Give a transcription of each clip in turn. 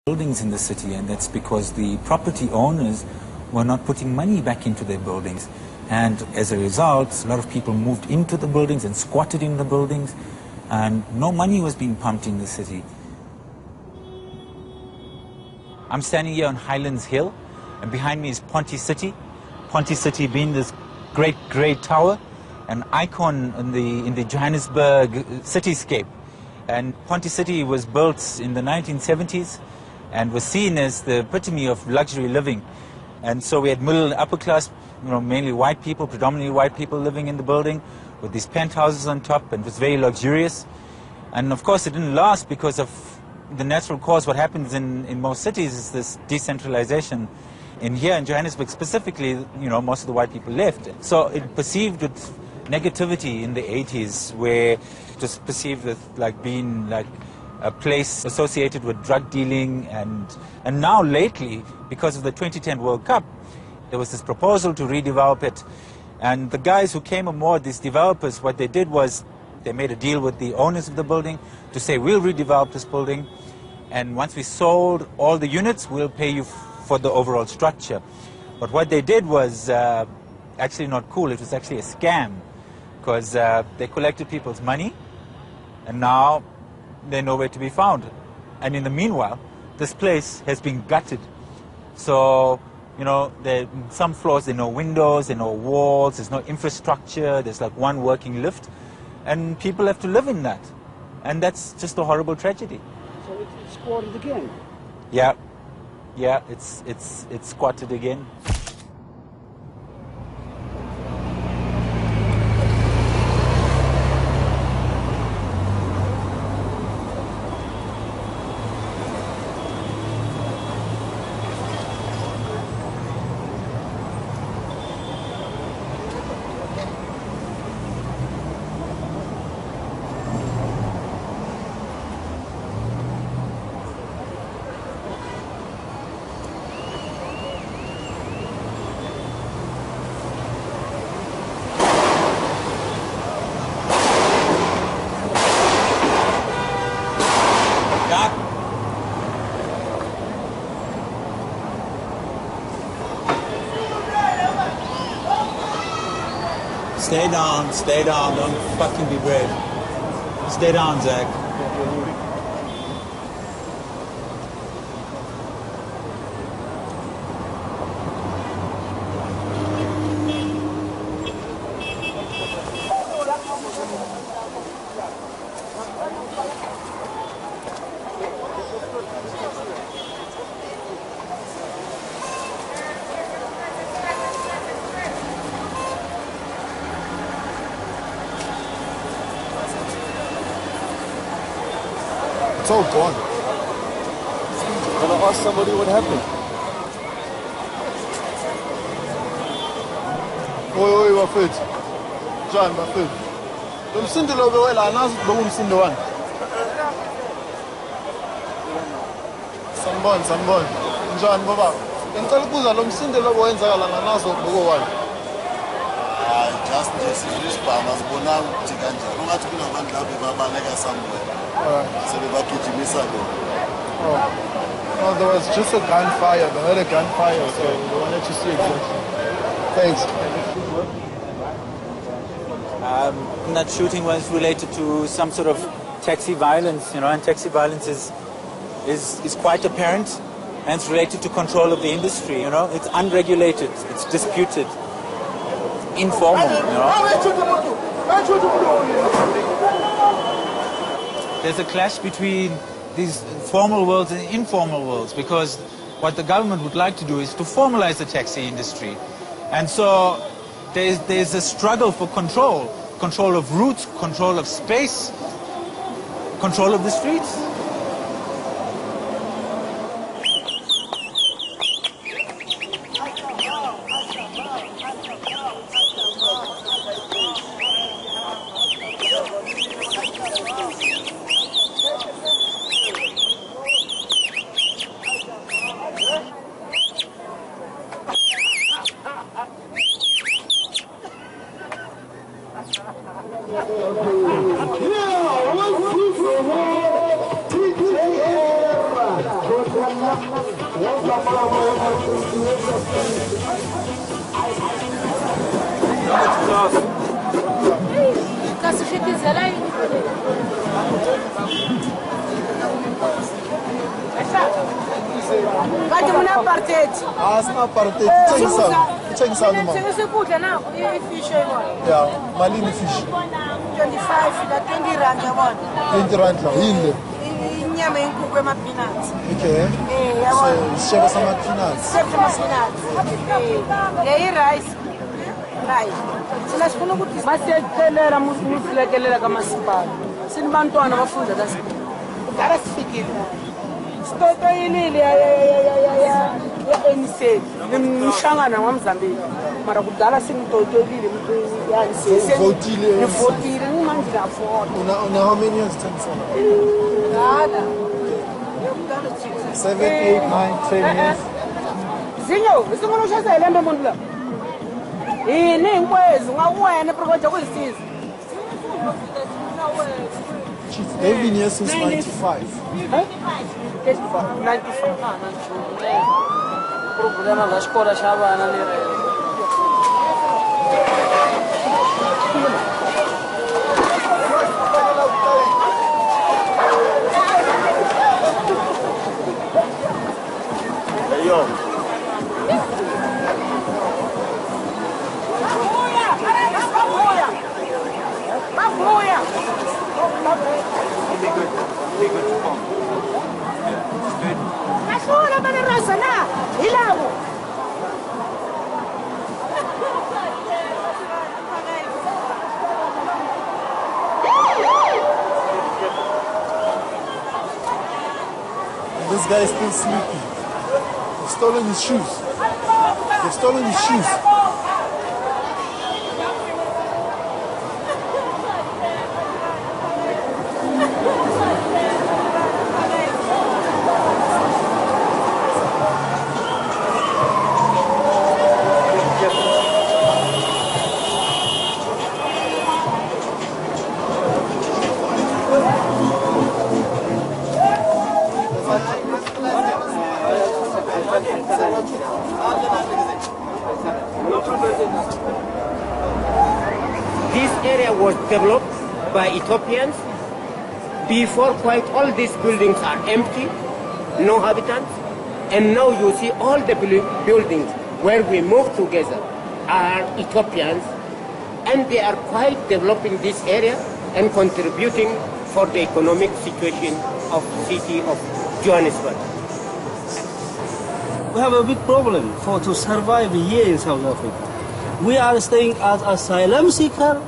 buildings in the city, and that's because the property owners were not putting money back into their buildings. And as a result, a lot of people moved into the buildings and squatted in the buildings, and no money was being pumped in the city. I'm standing here on Highlands Hill, and behind me is Parte City. Parte City being this great grey tower, an icon in the Joanesburgo cityscape. And Parte City was built in the 1970s and was seen as the epitome of luxury living. And so we had middle and upper class, mainly white people, predominantly white people living in the building with these penthouses on top, and it was very luxurious. And of course it didn't last because of the natural cause. What happens in most cities is this decentralization. In here in Johannesburg specifically, most of the white people left. So it perceived with negativity in the 80s, where it was perceived as being like a place associated with drug dealing, and now lately, because of the 2010 World Cup, there was this proposal to redevelop it. And the guys who came aboard, these developers, what they did was they made a deal with the owners of the building to say, we'll redevelop this building, and once we sold all the units, we'll pay you for the overall structure. But what they did was actually not cool. It was actually a scam, because they collected people's money, and now they're nowhere to be found. And in the meanwhile, this place has been gutted. So, some floors, there are no windows, there are no walls, there's no infrastructure, there's like one working lift, and people have to live in that. And that's just a horrible tragedy. So it's squatted again? Yeah, it's squatted again. Stay down, don't fucking be brave. Stay down, Zach. It's all gone. I'm gonna ask somebody what happened. Oi, bafethu. Njani bafethu? Lo msindo lo bewela anazi lo umsindo wani. Sanibona. Njani baba? Ngicela ukubuza lo msindo lo wenzakala nganazo boko wani. Just this bama sibona ukuthi kanjani. Ungathi kunabantu lapho babaleka somewhere. So they no, there was just a gunfire. They heard a gunfire, so they wanted to see exactly. Thanks. That shooting was related to some sort of taxi violence, and taxi violence is quite apparent, and it's related to control of the industry. It's unregulated, it's disputed, informal. There's a clash between these formal worlds and informal worlds, because what the government would like to do is to formalize the taxi industry. And so there's a struggle for control of routes, control of space, control of the streets. Yeah, Vai terminar parte. Ah, it's not Parte. Check some, man. Você cuida não? E fish agora. Yeah, malini fish. 25 da 20 rand agora. 20 rand la, yile. Inyama yenkukhu emapeanuts. Okay. Yabona. Sisheba sama peanuts. Sefte emapeanuts. Leyi rice. Right. Sina sifuna ukuthi masiyethelela musilekelela kamasipala. Sinibantwana bafunda kasikole. Kudala sifikile. Sitoto yilile ya ANC. Nimshangana ngomzambile. Mara kudala sinitoto yilile ya ANC. Votile. Votile manje la vote. Una how many years term for? Nada. 7, 8, 9, 10 years. Zinyo, isingolo shazela embe muntu la. Yini inkwezi ngakuwena prokoje kuyisiza. Chief, they've been here since 95. Huh? 95. Problema da escola chavana nere. Yo. This guy is still sleeping. They've stolen his shoes. They've stolen his shoes. This area was developed by Ethiopians. Before, quite all these buildings are empty, no habitants. And now you see all the buildings where we move together are Ethiopians, and they are quite developing this area and contributing for the economic situation of the city of Joanesburgo. We have a big problem to survive here in South Africa. We are staying as asylum seeker,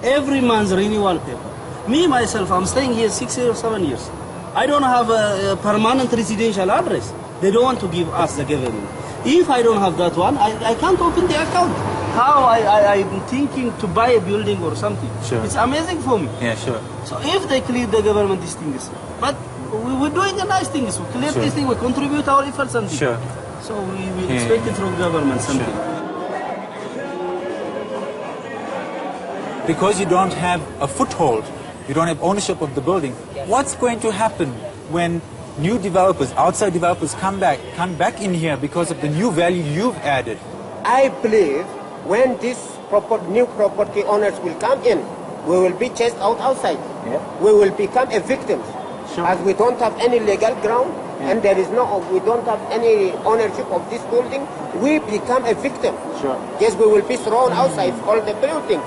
every month renewal paper. Me, myself, I'm staying here 6 or 7 years. I don't have a permanent residential address. They don't want to give us, the government. If I don't have that one, I can't open the account. How I'm thinking to buy a building or something. Sure. It's amazing for me. Yeah, sure. So if they clear the government these things, but we're doing a nice things. We clear these things, we contribute our efforts and Sure. So we expect it from government something. Sure. Because you don't have a foothold, you don't have ownership of the building, what's going to happen when new developers, outside developers come back in here because of the new value you've added? I believe when these new property owners will come in, we will be chased outside. Yeah. We will become a victim. Sure. As we don't have any legal ground, and we don't have any ownership of this building, we become a victim. Sure. Yes, we will be thrown outside all the buildings.